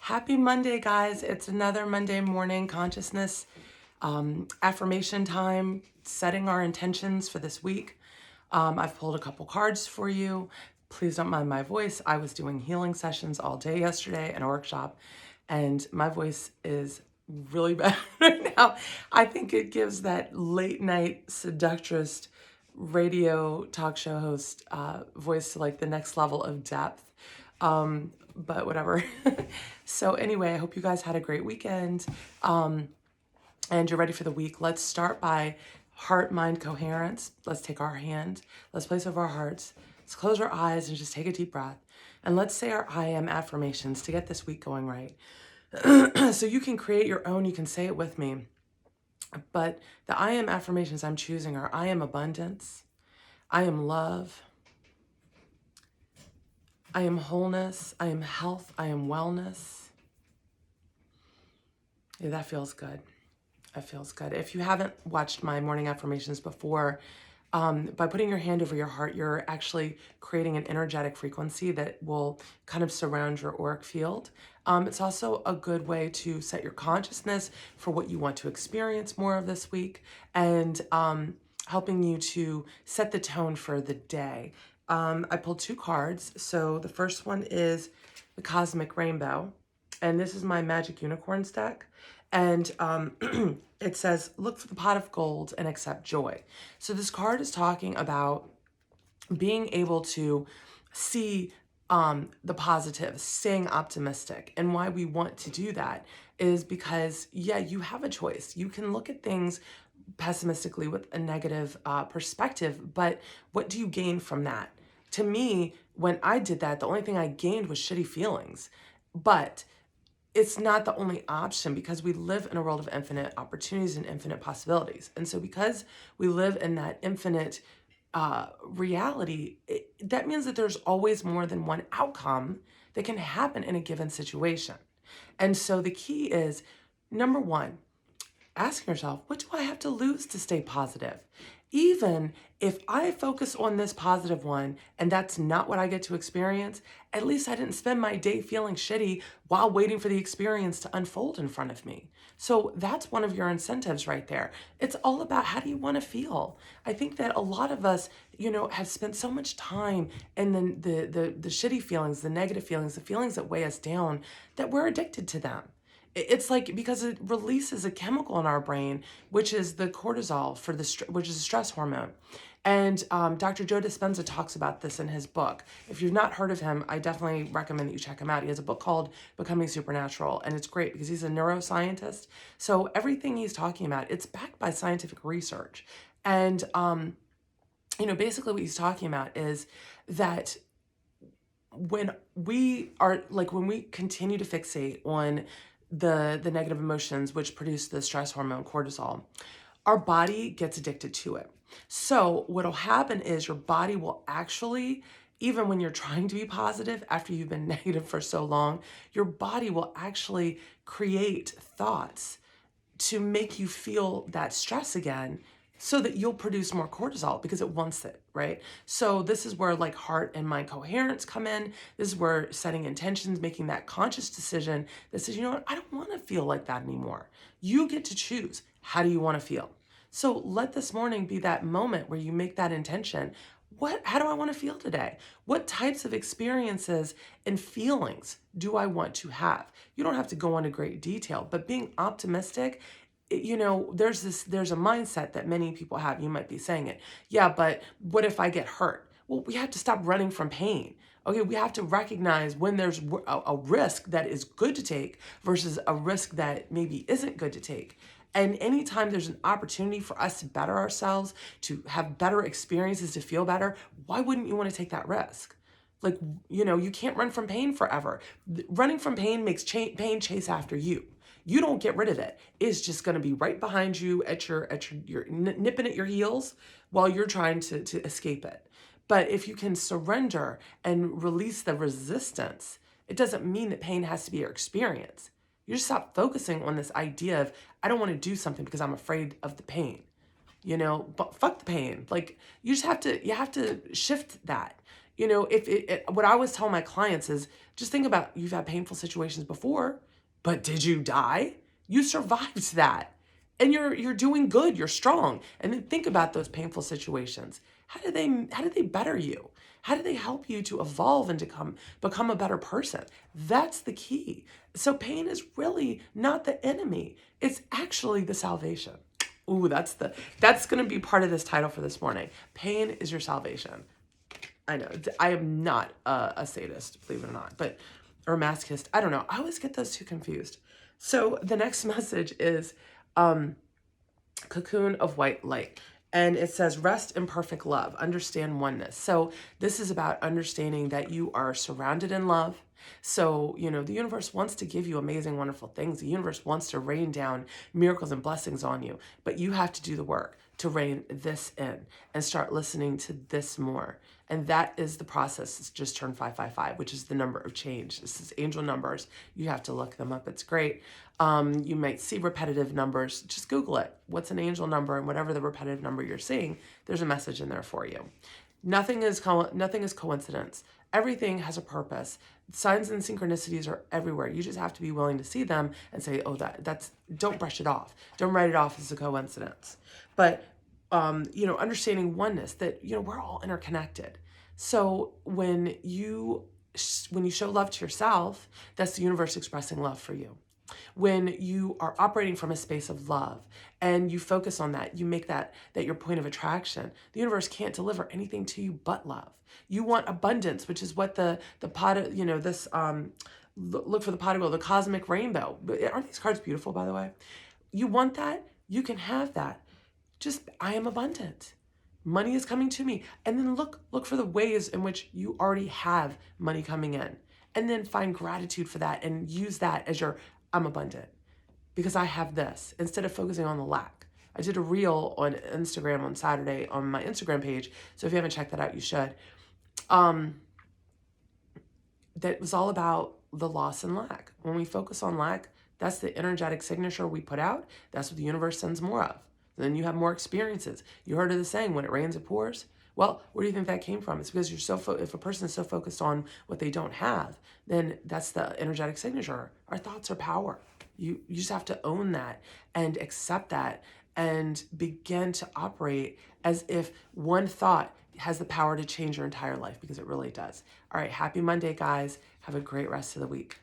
Happy Monday, guys. It's another Monday morning consciousness affirmation time, setting our intentions for this week. I've pulled a couple cards for you. Please don't mind my voice. I was doing healing sessions all day yesterday and a workshop, and my voice is really bad right now. I think it gives that late night seductress radio talk show host voice to like the next level of depth. But whatever. So anyway, I hope you guys had a great weekend. And you're ready for the week. Let's start by heart-mind coherence. Let's take our hand. Let's place over our hearts. Let's close our eyes and just take a deep breath. And let's say our I am affirmations to get this week going right. So you can create your own. You can say it with me. But the I am affirmations I'm choosing are I am abundance. I am love. I am wholeness. I am health. I am wellness. Yeah, that feels good. That feels good. If you haven't watched my morning affirmations before, by putting your hand over your heart, you're actually creating an energetic frequency that will kind of surround your auric field. It's also a good way to set your consciousness for what you want to experience more of this week, and helping you to set the tone for the day. I pulled two cards. So the first one is the Cosmic Rainbow, and this is my Magic Unicorns deck. And it says, look for the pot of gold and accept joy. So this card is talking about being able to see the positive, staying optimistic. And why we want to do that is because, yeah, you have a choice. You can look at things pessimistically with a negative perspective, but what do you gain from that? To me, when I did that, the only thing I gained was shitty feelings. But it's not the only option, because we live in a world of infinite opportunities and infinite possibilities. And so because we live in that infinite reality, that means that there's always more than one outcome that can happen in a given situation. And so the key is, number one, asking yourself, what do I have to lose to stay positive? Even if I focus on this positive one and that's not what I get to experience, at least I didn't spend my day feeling shitty while waiting for the experience to unfold in front of me. So that's one of your incentives right there. It's all about, how do you want to feel? I think that a lot of us, have spent so much time in the shitty feelings, the negative feelings, the feelings that weigh us down, that we're addicted to them. It's like, because it releases a chemical in our brain, which is the cortisol, which is a stress hormone. And Dr. Joe Dispenza talks about this in his book. If you've not heard of him, I definitely recommend that you check him out. He has a book called Becoming Supernatural, and it's great because he's a neuroscientist. So everything he's talking about, it's backed by scientific research. And, basically what he's talking about is that when we continue to fixate on the negative emotions, which produce the stress hormone cortisol, our body gets addicted to it. So what'll happen is your body will actually, even when you're trying to be positive, after you've been negative for so long, your body will actually create thoughts to make you feel that stress again, so that you'll produce more cortisol because it wants it, right? So this is where like heart and mind coherence come in. This is where setting intentions, making that conscious decision that says, you know what, I don't want to feel like that anymore. You get to choose. How do you want to feel? So let this morning be that moment where you make that intention. How do I want to feel today? What types of experiences and feelings do I want to have? You don't have to go into great detail, but being optimistic, there's a mindset that many people have. You might be saying it. Yeah, but what if I get hurt? Well, we have to stop running from pain. Okay, we have to recognize when there's a risk that is good to take versus a risk that maybe isn't good to take. And anytime there's an opportunity for us to better ourselves, to have better experiences, to feel better, why wouldn't you want to take that risk? Like, you can't run from pain forever. Running from pain makes pain chase after you. You don't get rid of it. It's just going to be right behind you you're nipping at your heels while you're trying to escape it. But if you can surrender and release the resistance, it doesn't mean that pain has to be your experience. You just stop focusing on this idea of, I don't want to do something because I'm afraid of the pain. But fuck the pain. Like, you have to shift that. You know, what I always tell my clients is just think about, you've had painful situations before, but did you die? You survived that. And you're doing good, you're strong. And then think about those painful situations. How did they better you? How do they help you to evolve and to become a better person? That's the key. So pain is really not the enemy. It's actually the salvation. Ooh, that's going to be part of this title for this morning. Pain is your salvation. I know I am not a sadist, believe it or not, or a masochist. I don't know. I always get those two confused. So the next message is cocoon of white light. And it says, rest in perfect love, understand oneness. So this is about understanding that you are surrounded in love. So, you know, the universe wants to give you amazing, wonderful things. The universe wants to rain down miracles and blessings on you, but you have to do the work to rein this in and start listening to this more. And that is the process. It's just turned 555, which is the number of change. This is angel numbers. You have to look them up. It's great. You might see repetitive numbers. Just Google it. What's an angel number? And whatever the repetitive number you're seeing, there's a message in there for you. Nothing is coincidence. Everything has a purpose. Signs and synchronicities are everywhere. You just have to be willing to see them and say, oh, don't brush it off. Don't write it off as a coincidence. But, understanding oneness, that, we're all interconnected. So when you show love to yourself, that's the universe expressing love for you. When you are operating from a space of love and you focus on that, you make that your point of attraction, the universe can't deliver anything to you but love. You want abundance, which is what the pot, look for the pot of gold, the cosmic rainbow. Aren't these cards beautiful, by the way? You want that? You can have that. Just, I am abundant. Money is coming to me. And then look for the ways in which you already have money coming in. And then find gratitude for that and use that as your, I'm abundant because I have this, instead of focusing on the lack. I did a reel on Instagram on Saturday on my Instagram page. So if you haven't checked that out, you should. That was all about the loss and lack. When we focus on lack, that's the energetic signature we put out. That's what the universe sends more of. Then you have more experiences. You heard of the saying, when it rains, it pours. Well, where do you think that came from? It's because if a person is so focused on what they don't have, then that's the energetic signature. Our thoughts are power. You just have to own that and accept that and begin to operate as if one thought has the power to change your entire life, because it really does. All right, happy Monday, guys. Have a great rest of the week.